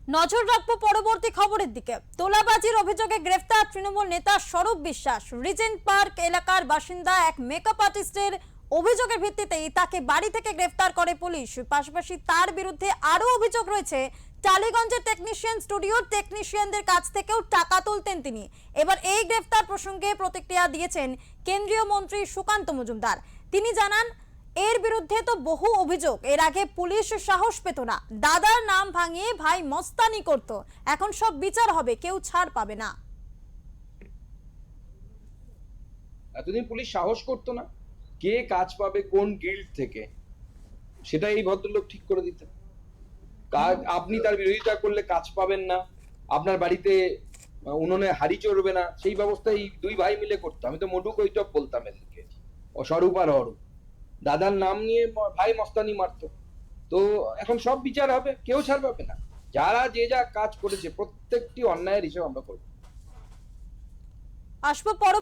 নজর রাখবো পরবর্তী খবরের দিকে। তোলাবাজির অভিযোগে গ্রেফতার তৃণমূল নেতা স্বরূপ বিশ্বাস। রিজেন্ট পার্ক এলাকার বাসিন্দা এক মেকআপ আর্টিস্টের অভিযোগের ভিত্তিতেই তাকে বাড়ি থেকে গ্রেফতার করে পুলিশ। পাশাপাশি তার বিরুদ্ধে আরও অভিযোগ রয়েছে, টালিগঞ্জের টেকনিশিয়ান স্টুডিওর টেকনিশিয়ানদের কাছ থেকেও টাকা তুলতেন তিনি। এবার এই গ্রেফতার প্রসঙ্গে প্রতিক্রিয়া দিয়েছেন কেন্দ্রীয় মন্ত্রী সুকান্ত মজুমদার। তিনি জানান, এর বিরুদ্ধে তো বহু অভিযোগ, এর আগে পুলিশ সাহস পেত না, দাদার নাম ভাঙিয়ে ভাই মস্তানি করত, এখন সব বিচার হবে, কেউ ছাড় পাবে না। এতদিন পুলিশ সাহস করতো না, কে কাজ পাবে কোন গিল্ড থেকে, সেটা এই ভদ্রলোক ঠিক করে দিতেন। কাজ আপনি তার বিরোধিতা করলে কাজ পাবেন না, আপনার বাড়িতে উনুনে হাড়ি চড়বে না, সেই ব্যবস্থা এই দুই ভাই মিলে করতো। আমি তো মডু কৈটব বলতাম এদিকে, অস্বরূপ আর অরূপ। দাদার নাম নিয়ে ভাই মস্তানি মারতো। তো এখন সব বিচার হবে, কেউ ছাড় পাবে না। যারা যে যা কাজ করেছে প্রত্যেকটি অন্যায়ের হিসেব আমরা করবো। আসবো পর